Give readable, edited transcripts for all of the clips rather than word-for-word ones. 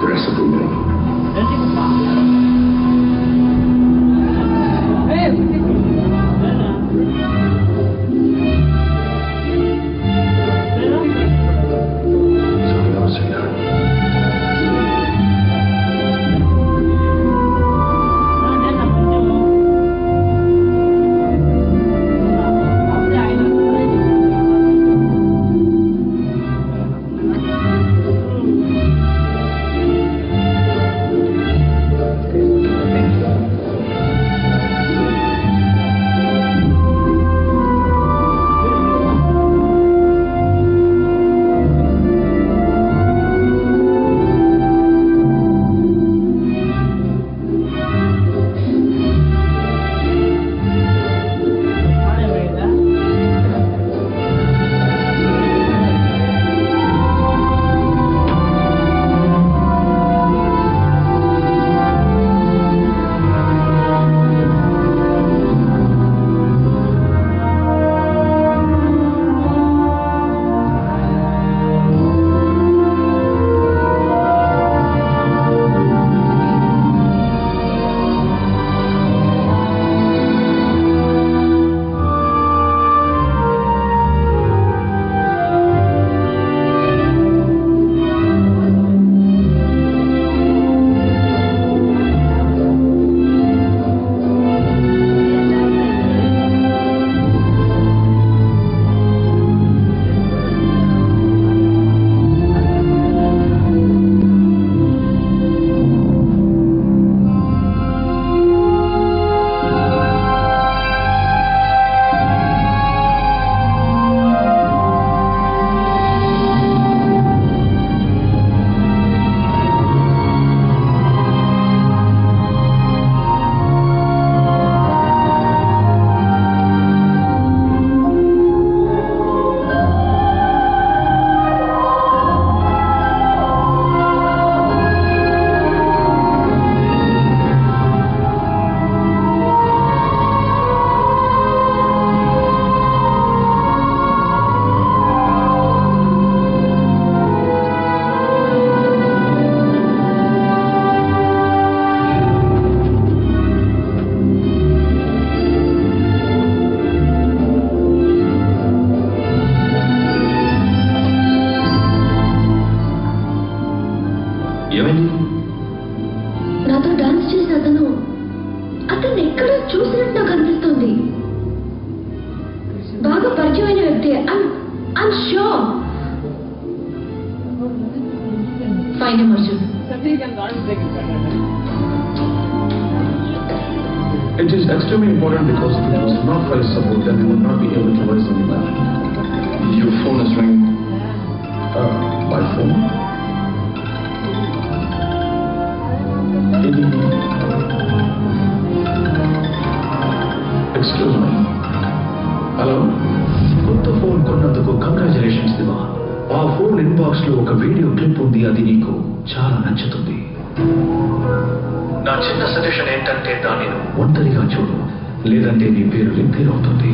the rest of the evening. నాతో dance చేసిన అతను అతన్ని ఎక్కడో చూసినట్టు నాకు అనిపిస్తుంది. బాగా పరిచయమైన వ్యక్తి. I'm sure. Find him, Arjun. It is extremely important because if it was not for his support, then we would not be able to raise any money. Your phone is ringing. My phone. Excuse me. Hello? కొత్త phone కొన్నందుకు congratulations దివా. ఆ phone inbox లో ఒక video clip ఉంది, అది నీకు చాలా నచ్చుతుంది. నా చిన్న సజెషన్ ఏంటంటే దాన్ని ఒంటరిగా చూడు, లేదంటే నీ పేరు రిపేర్ అవుతుంది.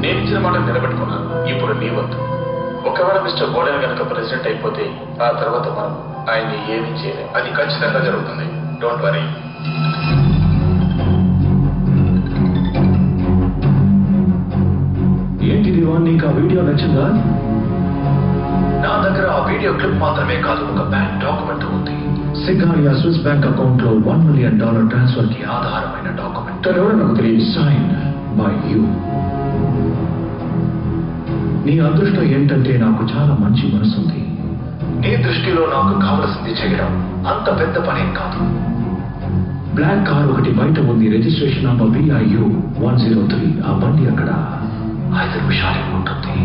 నేను ఇచ్చిన మాట నిలబెట్టుకున్నాను. ఇప్పుడు నీ వద్దు. ఒకవేళ మిస్టర్ బోడెన్ కనుక ప్రెసిడెంట్ అయిపోతే ఆ తర్వాత మనం ఆయన్ని ఏమీ చేయలేం. అది ఖచ్చితంగా జరుగుతుంది. Don't worry. ఏంటి దివా, నీకు ఆ వీడియో నచ్చిందా? నా దగ్గర ఆ వీడియో క్లిప్ మాత్రమే కాదు, ఒక బ్యాంక్ డాక్యుమెంట్ ఉంది. సిగారియా స్విస్ బ్యాంక్ అకౌంట్ లో $1 million ట్రాన్స్ఫర్ కి ఆధారమైన డాక్యుమెంట్. ఎవరో నాకు తెలియదు. Sign by you. నీ అదృష్టం ఏంటంటే నాకు చాలా మంచి మనసుంది. నీ దృష్టిలో నాకు కావలసింది చేయడం అంత పెద్ద పనేం కాదు. బ్లాక్ కార్ ఒకటి బయట ఉంది, రిజిస్ట్రేషన్ నంబర్ VIU 103. ఆ బండి అక్కడ 5 నిమిషాలు ఉంటుంది.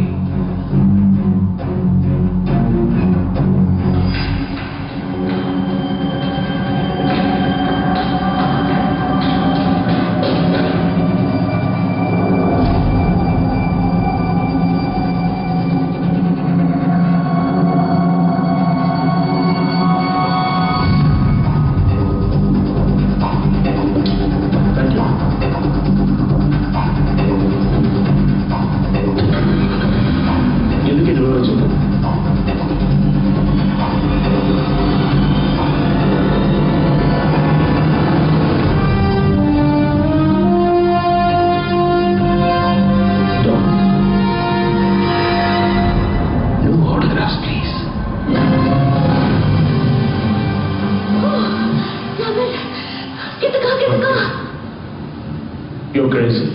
You're crazy.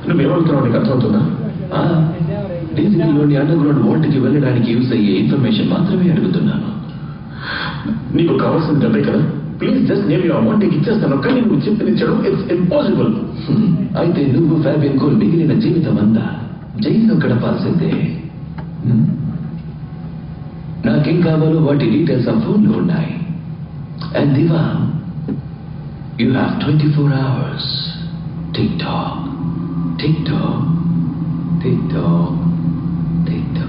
నువ్వేమడుగుతున్నావు నీకు అర్థమవుతుందా? డీసీలోని అండర్ గ్రౌండ్ వాల్ట్కి వెళ్ళడానికి యూస్ అయ్యే ఇన్ఫర్మేషన్ మాత్రమే అడుగుతున్నాను. నీకు కావాల్సింది డబ్బే కదా, please just name you amount నీకు ఇచ్చేస్తాను, కానీ నువ్వు చెప్పించడం ఇట్స్ ఇంపాసిబుల్. అయితే నువ్వు ఫ్యాబియన్ కోల్ మిగిలిన జీవితం అంతా జైల్లో గడపాల్సిందే. నాకేం కావాలో వాటి డీటెయిల్స్ ఆ ఫోన్లో ఉన్నాయి. And Diva, you have 24 hours. Tick tock tick tock tick tock tick tock.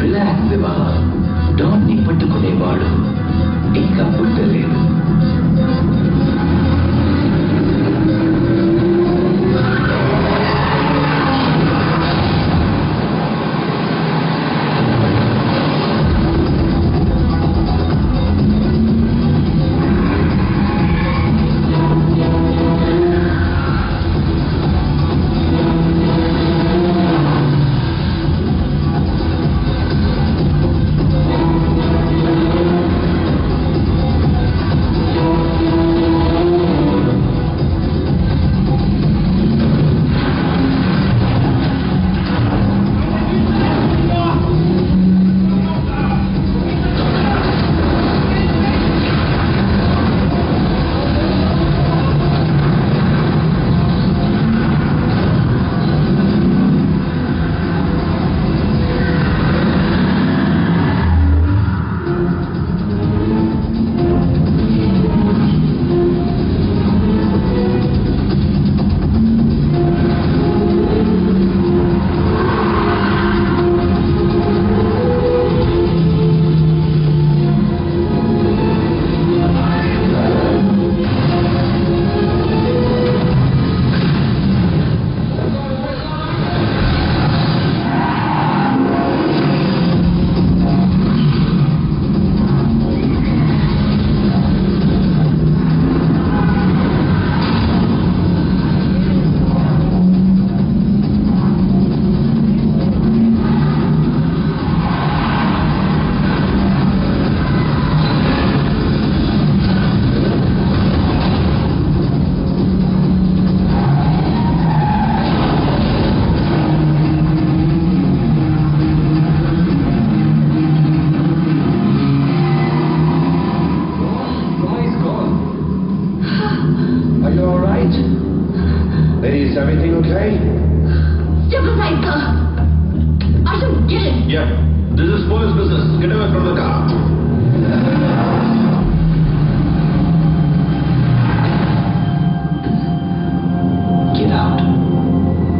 Relax Diva, Don ని పట్టుకునేవాడు ఇంకా పుట్టలేదు. Is everything okay? Step aside, sir. I don't get it. Yeah, this is police business. Get away from the car. Get out,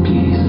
please.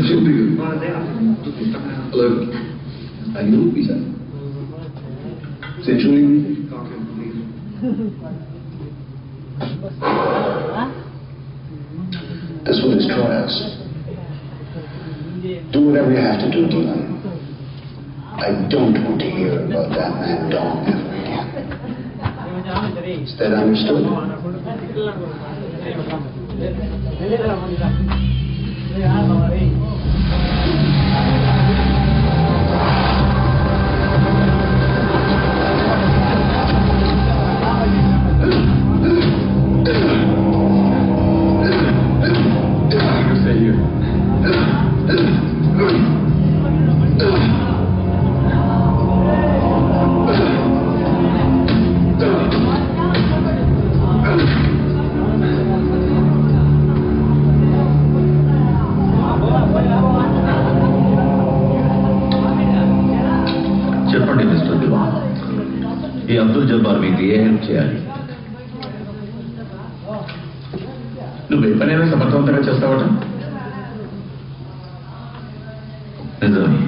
Hello. Are you Lisa? Sexually? This will destroy us. Do whatever you have to do, Dylan. I don't want to hear about that man Don ever again. Is that understood? చెప్పండి mister దివాన్, ఈ అబ్దుల్ జబ్బార్ మీకు ఏ help చేయాలి? నువ్వు ఏ పనైనా సమర్థవంతంగా చేస్తావట? నిజమే.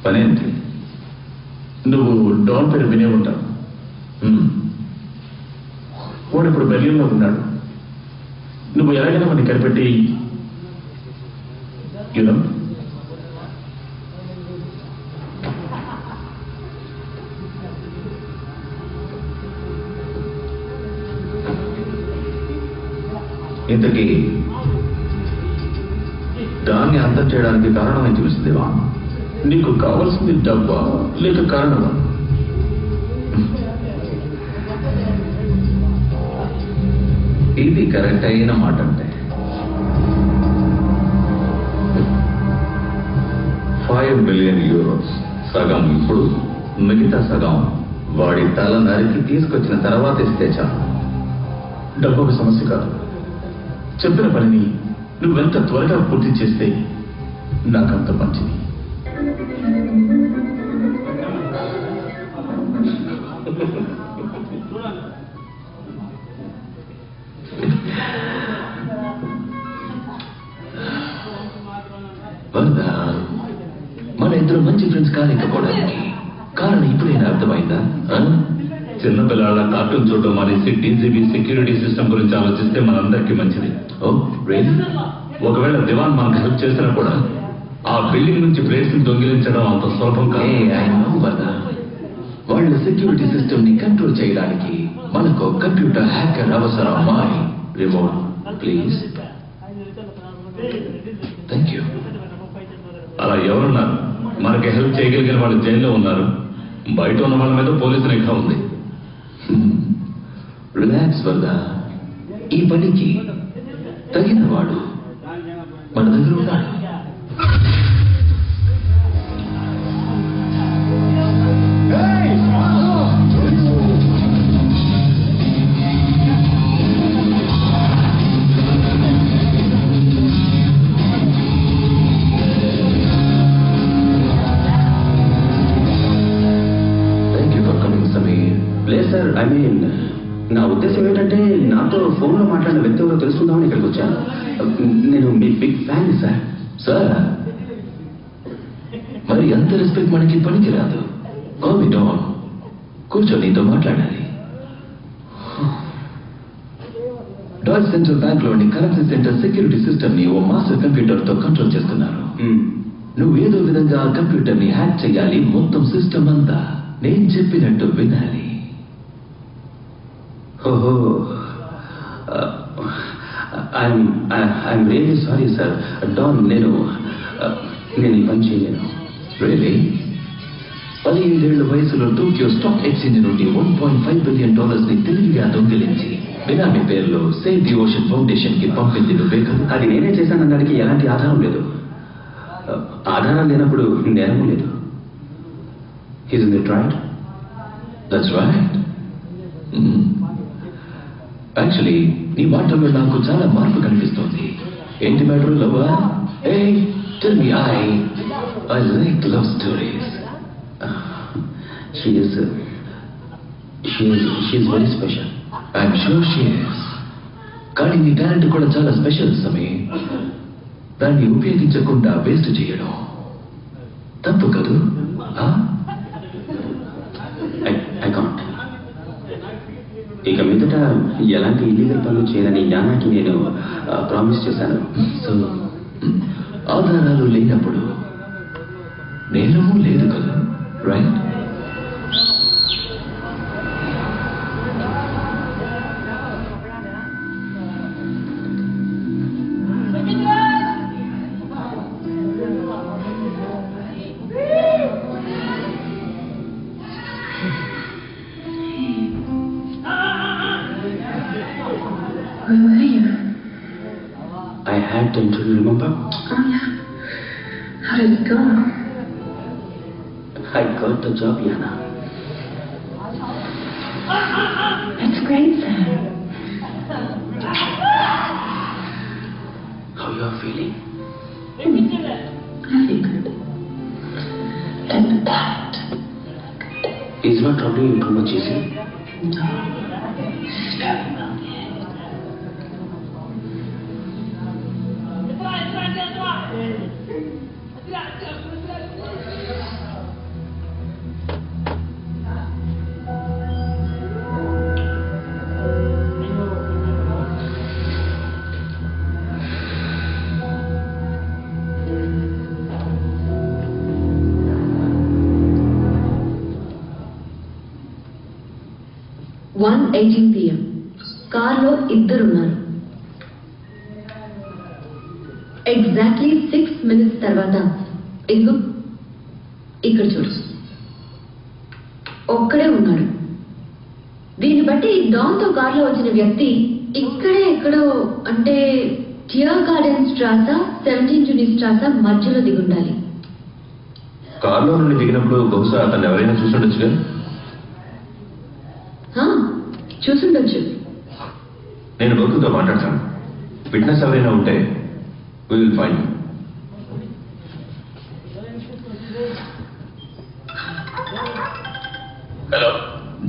పనేంటి? నువ్వు don పేరు వినే ఉంటావు. వాడు ఇప్పుడు బెర్లిన్లో ఉన్నాడు. నువ్వు ఎలాగైనా వాడిని కనిపెట్టి యూనో ఇంతకీ దాన్ని అంతం చేయడానికి కారణం ఏం చూపిస్తుందివా? నీకు కావాల్సింది డబ్బా లేక కారణమా? ఇది కరెక్ట్ అయిన మాట. అంటే 5 మిలియన్ యూరోస్, సగం ఇప్పుడు, మిగతా సగం వాడి తల నరికి తీసుకొచ్చిన తర్వాత ఇస్తే చాలు. డబ్బు ఒక సమస్య కాదు. చెప్పిన పనిని నువ్వెంత త్వరగా పూర్తి చేస్తే నాకంత మంచిది. మన ఇద్దరు మంచి ఫ్రెండ్స్ కాలేకపోవడానికి కారణం ఇప్పుడైనా అర్థమైందా? చిన్నపిల్లల కార్టూన్ చూడడం మానేసి డీజీబీ సెక్యూరిటీ సిస్టమ్ గురించి ఆలోచిస్తే మనందరికీ మంచిది. ఓ రియల్లీ? ఒకవేళ దివాన్ మనకు హెల్ప్ చేసినా కూడా ఆ బిల్డింగ్ నుంచి ప్లేస్ ని దొంగిలించడం అంత సులభం కాదు. వాళ్ళ సెక్యూరిటీ సిస్టమ్ ని కంట్రోల్ చేయడానికి మనకు కంప్యూటర్ హ్యాకర్ అవసరం. My remote please. Thank you. అలా ఎవరున్నారు? మనకి హెల్ప్ చేయగలిగిన వాళ్ళు జైల్లో ఉన్నారు. బయట ఉన్న వాళ్ళ మీద పోలీసు నిఘా ఉంది. రిలాక్స్ వల్ల ఈ పనికి తగిన వాడు మన దగ్గర ఉన్నాడు. ఐ మీన్, నా ఉద్దేశం ఏంటంటే నాతో ఫోన్లో మాట్లాడిన వ్యక్తి ఎవరో తెలుసుకుందామని ఇక్కడికి వచ్చాను. నేను మీ బిగ్ ఫ్యాన్ సార్. సార్, మరి అంత రెస్పెక్ట్ మనకి పనికి రాదు. డాన్, కూర్చో, నీతో మాట్లాడాలి. డాచ్ సెంట్రల్ బ్యాంక్ లోని కరెన్సీ సెంటర్ సెక్యూరిటీ సిస్టమ్ ని ఓ మాస్టర్ కంప్యూటర్ తో కంట్రోల్ చేస్తున్నారు. నువ్వు ఏదో విధంగా ఆ కంప్యూటర్ ని హ్యాక్ చేయాలి. మొత్తం సిస్టమ్ అంతా నేను చెప్పినట్టు వినాలి. ఓహో, I'm really sorry sir. Don, నేను ఈ పని చేయలేను. రియలీ? 17 ఏళ్ల వయసులో టోక్యో స్టాక్ ఎక్స్చేంజ్ నుండి $1.5 బిలియన్ ని తెలివిగా దొంగిలించి బినామీ పేరులో సేవ్ ది ఓషన్ ఫౌండేషన్ కి పంపింది నువ్వే కదా? అది నేనే చేశాననడానికి ఎలాంటి ఆధారం లేదు. ఆధారం లేనప్పుడు నేరం లేదు. Isn't it right? That's right. Actually నీ మాటల్లో నాకు చాలా మార్పు కనిపిస్తోంది. ఏంటి మ్యాటర్? లవ్వా? Hey, tell me, I like love stories. She is very special. I'm sure she is. కానీ నీ టాలెంట్ కూడా చాలా స్పెషల్ సమీ. దాన్ని ఉపయోగించకుండా వేస్ట్ చేయడం తప్పు కదూ? I can't. ఇక మీదట ఎలాంటి ఇల్లీగల్ పనులు చేయని జ్ఞానానికి నేను ప్రామిస్ చేశాను. సో ఆధారాలు లేనప్పుడు నేరము లేదు కదా, right? Where were you? I had the interview, remember? Oh yeah. How did it go? I got the job, Yana. That's great, Sam. How you are feeling? I feel good. And that. Is not troubling you too much, is it? No. It's very well. One 18 PM. కార్లో ఇద్దరున్నారు. Exactly 6 minutes తర్వాత ఇందు ఇక్కడ చూడు, ఒక్కడే ఉన్నాడు. దీన్ని బట్టి డాన్తో కార్లో వచ్చిన వ్యక్తి ఇక్కడే ఎక్కడో, అంటే టియర్ గార్డెన్ స్ట్రాసా 17 జూని స్ట్రాసా మధ్యలో దిగుండాలి. కార్లో నుండి దిగినప్పుడు బహుశా అతను ఎవరైనా చూసుండొచ్చుగా? చూసుండొచ్చు. నేను లోకుతో మాట్లాడతాను. విట్నెస్ ఎవరైనా ఉంటే we will find you. Hello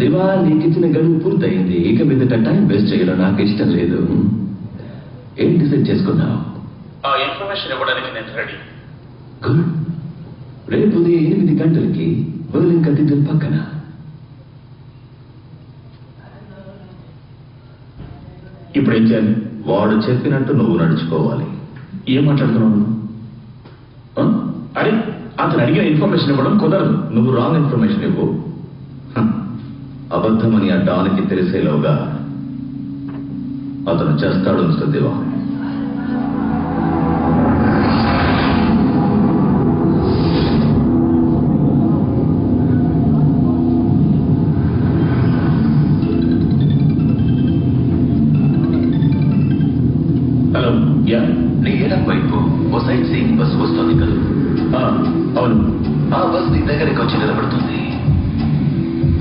Diva, నీకిచ్చిన గడువు పూర్తయింది. ఇక మీదట టైం వేస్ట్ చేయడం నాకు ఇష్టం లేదు. ఏం డిసైడ్ చేసుకున్నావు? ఆ ఇన్ఫర్మేషన్ ఇవ్వడానికి నేను రెడీ. గుడ్. రేపు ఉదయం 8 గంటలకి బర్లిన్ కథీడ్రల్ పక్కన. ఇప్పుడు ఏం చేయాలి? వాడు చెప్పినట్టు నువ్వు నడుచుకోవాలి. ఏం మాట్లాడుతున్నావు? అరే, అతను అడిగిన ఇన్ఫర్మేషన్ ఇవ్వడం కుదరదు. నువ్వు రాంగ్ ఇన్ఫర్మేషన్ ఇవ్వు. అబద్ధమని ఆ డాన్కి తెలిసేలోగా అతను చేస్తాడు మిస్టర్ దివా. హలో, యా, నీ ఎడం వైపు ఓ సైట్ సీయింగ్ బస్ వస్తుంది కదా? అవును. ఆ బస్ నీ దగ్గరికి వచ్చి నిలబడుతుంది.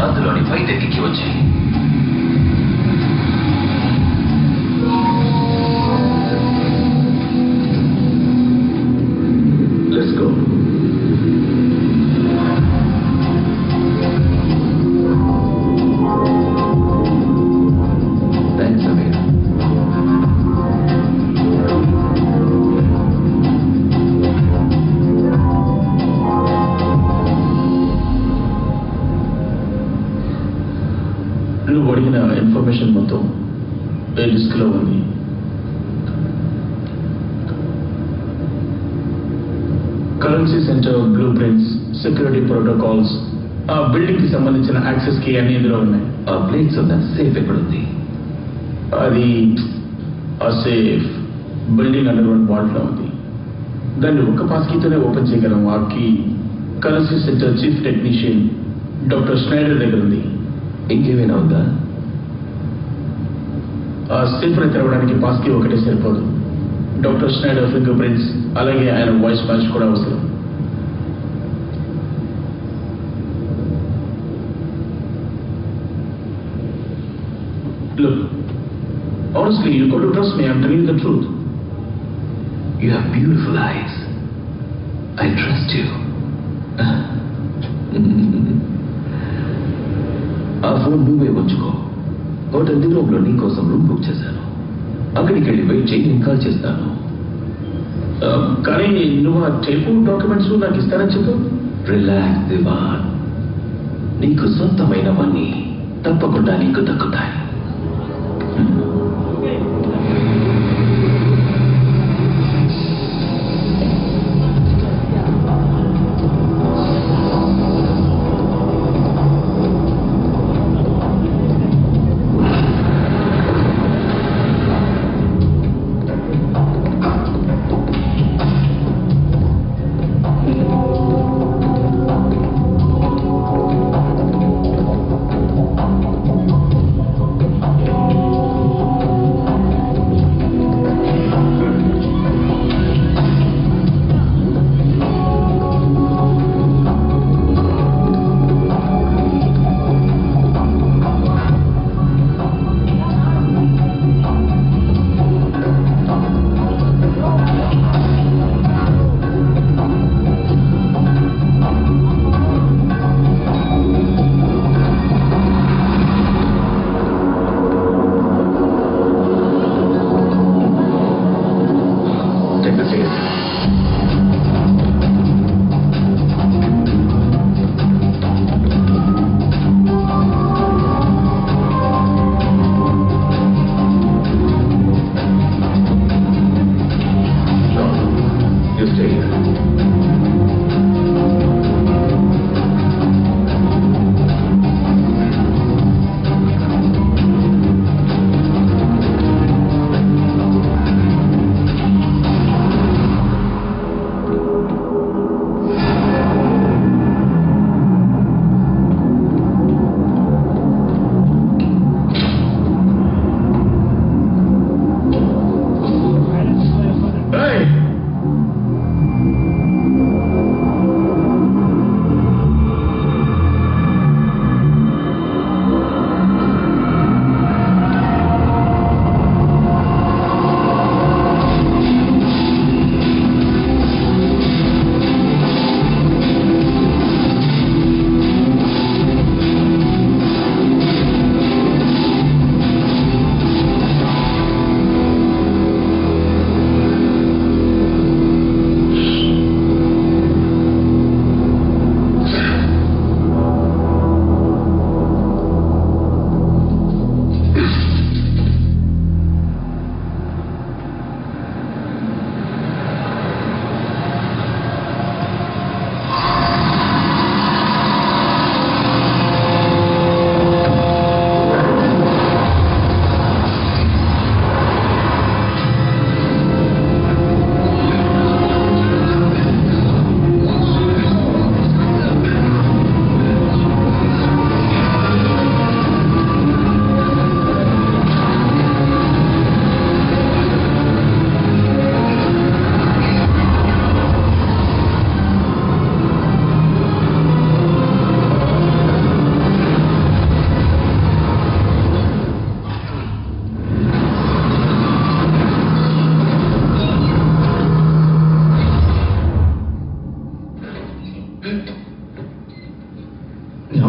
అందులోని బయట ఎక్కి వచ్చి లెట్స్ గో. థ్యాంక్స్ అమీర్. నువ్వు అడిగిన ఇన్ఫర్మేషన్ మొత్తం ఏ లిస్ట్లో ఉంది. Currency centre, blue prints, security protocols, ఆ బిల్డింగ్ కి సంబంధించిన యాక్సెస్ కి అన్ని ఇందులో ఉన్నాయి. ఆ ప్లేట్స్ ఉన్న సేఫ్ ఎక్కడుంది? అది ఆ సేఫ్ బిల్డింగ్ అండర్ వార్డ్లో ఉంది. దాన్ని ఒక్క పాస్కీతోనే ఓపెన్ చేయగలం. ఆ key currency centre chief technician doctor Snyder దగ్గర ఉంది. ఇంకేమైనా ఉందా? ఆ సేఫ్ని తెరవడానికి పాస్కీ ఒకటే సరిపోదు. డాక్టర్ స్నైడర్ ఫింగర్ ప్రింట్స్, అలాగే ఆయన వాయిస్ మ్యాచ్ కూడా అవసరం. Look, honestly, you got to trust me. I'm telling you the truth. You have beautiful eyes. I trust you. ఆ ఫోన్ నువ్వే ఉంచుకో. హోటల్ దిరోగ్లో నీ కోసం రూమ్ బుక్ చేశాను. అక్కడికి వెళ్ళి వెయిట్ చేయి, నేను కాల్ చేస్తాను. కానీ నువ్వు ఆ టేపు డాక్యుమెంట్స్ నాకు ఇస్తానని చెప్పు. రిలాక్స్ దివాన్, నీకు సొంతమైనవన్నీ తప్పకుండా నీకు దక్కుతాయి.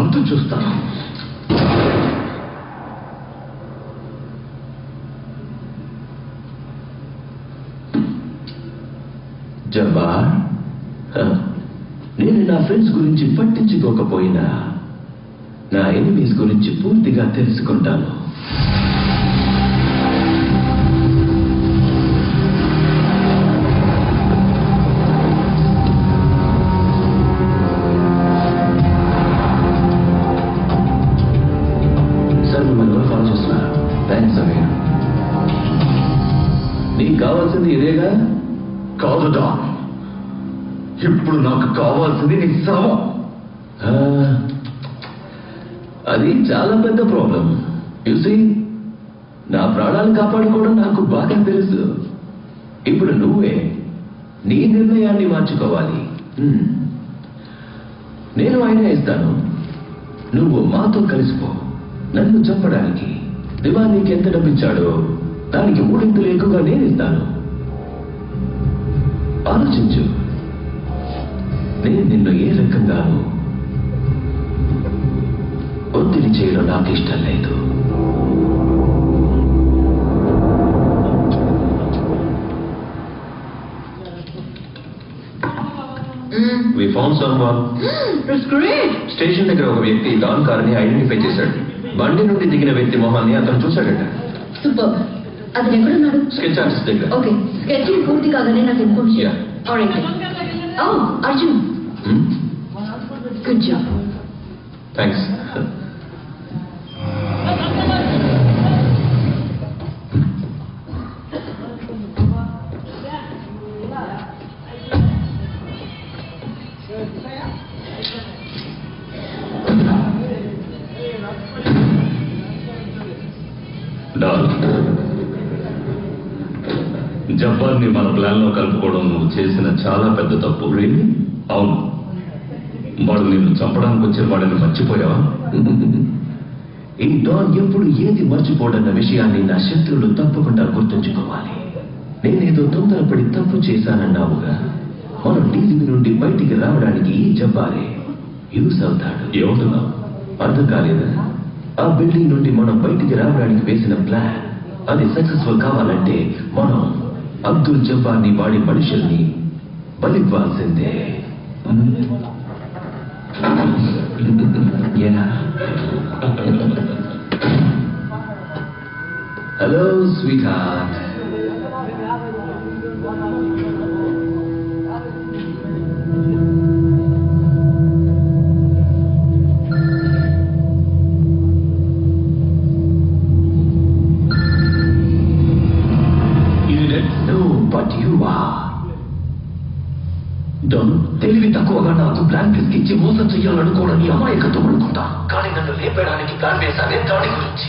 అంతం చూస్తాను. జబ్బార్, నేను నా ఫ్రెండ్స్ గురించి పట్టించుకోకపోయినా నా ఎనిమీస్ గురించి పూర్తిగా తెలుసుకుంటాను. సార్ మిమ్మల్ని ఎవరు ఫాలో చేస్తున్నారు? థ్యాంక్స్ సమీర్. నీకు కావాల్సింది ఇదేగా? కాదు డాన్, ఇప్పుడు నాకు కావాల్సింది నీ శవం. అది చాలా పెద్ద ప్రాబ్లం. చూసి నా ప్రాణాలు కాపాడుకోవడం నాకు బాగా తెలుసు. ఇప్పుడు నువ్వే నీ నిర్ణయాన్ని మార్చుకోవాలి. నేను ఆయన ఇస్తాను, నువ్వు మాతో కలిసిపో. నన్ను చంపడానికి దివాన్ నీకు ఎంత డబ్బిచ్చాడో దానికి మూడింతలు ఎక్కువగా నేను ఇస్తాను. ఆలోచించు, నేను నిన్ను ఏ రకంగానూ ఒత్తిడి చేయడం నాకు ఇష్టం లేదు. We found someone. That's great. Station దగ్గర ఒక వ్యక్తి డాన్ కారుని ఐడెంటిఫై చేశాడు. బండి నుండి దిగిన వ్యక్తి మొహాన్ని అతను చూశాడట. సూపర్. అతను ఎక్కడున్నాడు? స్కెచ్ ఆర్టిస్ట్ దగ్గర. ఓకే, స్కెచింగ్ పూర్తి కాగానే నాకు ఇన్ఫార్మ్ చేయ. ఆల్రైట్. ఓ అర్జున్, గుడ్ జాబ్. థ్యాంక్స్. జబ్బార్ని మన ప్లాన్ లో కలుపుకోవడం నువ్వు చేసిన చాలా పెద్ద తప్పు. అవును, వాడు నిన్ను చంపడానికి వచ్చిన వాడిని మర్చిపోయావా? ఈ డాన్ ఎప్పుడు ఏది మర్చిపోడన్న విషయాన్ని నా శత్రువులు తప్పకుండా గుర్తుంచుకోవాలి. నేనేదో తొందరపడి తప్పు చేశానన్నావుగా, మనం డీజీపీ నుండి బయటికి రావడానికి ఈ జబ్బారే యూస్ అవుతాడు. ఏమంటున్నావు? అర్థం కాలేదా? ఆ బిల్డింగ్ నుండి మనం బయటికి రావడానికి వేసిన ప్లాన్ అది సక్సెస్ఫుల్ కావాలంటే మనం అబ్దుల్ జబ్బార్ని వాడి మనుషుల్ని బలివ్వాల్సిందే. Hello sweet heart. తెలివి తక్కువగా నాకు బ్లాంకెట్స్ ఇచ్చి మోసం చెయ్యాలనుకోవడం నీ అమాయకత్వం అనుకుంటా. కానీ నన్ను లేపడానికి ప్లాన్ వేశానే దాని గురించి.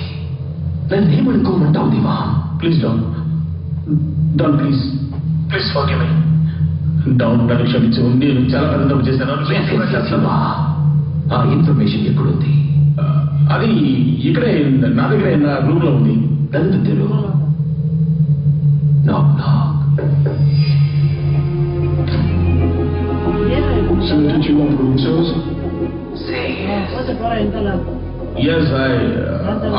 నన్ను ఏమనుకోమంటావు Diva? Please Don, please forgive me. Don, నన్ను క్షమించు. నేను చాలా పెద్ద తప్పు చేశాను. ఆ ఇన్ఫర్మేషన్ ఎక్కడుంది? అది ఇక్కడే నా దగ్గరే నా రూమ్ లో ఉంది. తలుపు తెరువు. Knock, knock. So did you want room service? Say yes. Yes,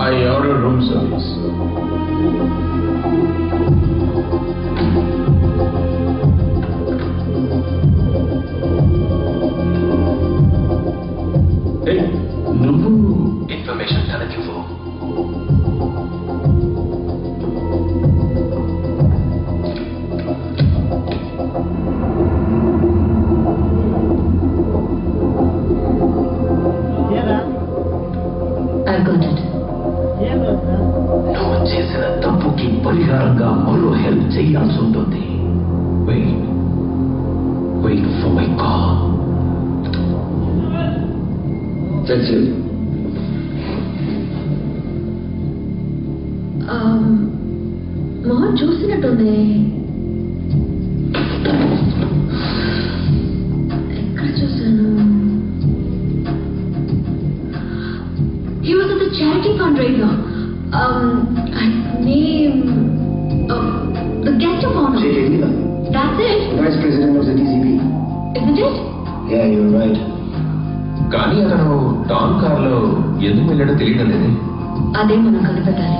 I ordered room service. Hey, నువ్వు ఇన్ఫర్మేషన్ తనకివ్వు. నువ్వు చేసిన తప్పుకి పరిహారంగా మరో హెల్ప్ చేయాల్సి ఉంటుంది. Wait for my call. That's it. Mohan చూసినట్టుంది. ఎక్కడ చూశాను? He was at the charity fundraiser. Name the guest of honor. J.K. Miller. That's it. Vice President of the DCP. Isn't it? Yeah, you're right. కానీ అతను don కార్లో ఎందుకు వెళ్ళాడో తెలియడం లేదే. అదే మనం కనిపెట్టాలి.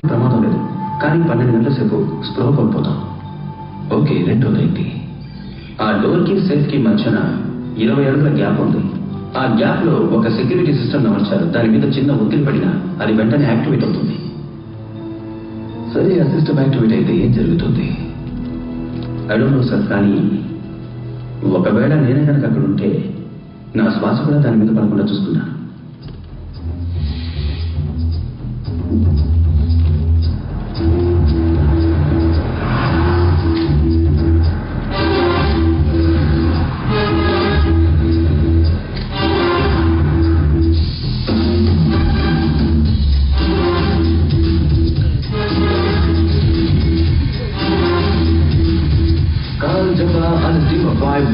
ప్రమాదం లేదు, కానీ 12 గంటల సేపు స్పృహ కోల్పోతాం. ఓకే, 2:90. ఆ డోర్ కి సేఫ్ కి మధ్యన 20 అడుగుల గ్యాప్ ఉంది. ఆ గ్యాప్ లో ఒక సెక్యూరిటీ సిస్టమ్ అమర్చారు. దాని మీద చిన్న ఒత్తిడి పడినా అది వెంటనే యాక్టివేట్ అవుతుంది. సరే, ఆ సిస్టమ్ యాక్టివేట్ అయితే ఏం జరుగుతుంది? ఐ డోంట్ నో సార్, కానీ ఒకవేళ నేనే కనుక అక్కడ ఉంటే నా శ్వాస కూడా దాని మీద పడకుండా చూసుకున్నాను.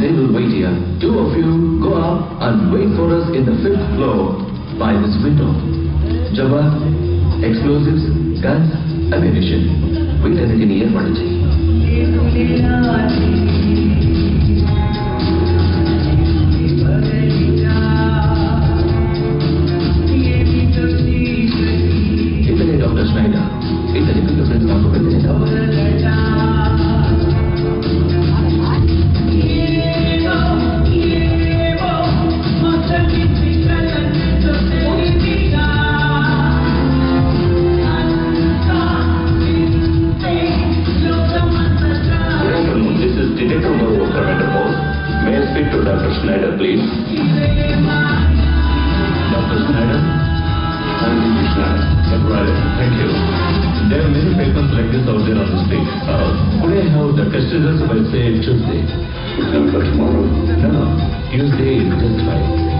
They will wait here. 2 of you go up and wait for us in the 5th floor by this window. Jabba, explosives, guns, ammunition. వీటన్నిటిని ఏర్పాటు చేయి. Right. Thank you. There are many papers like this out there on the street. Could I have the test results by, say, Tuesday? Come for tomorrow. No. Tuesday is just fine.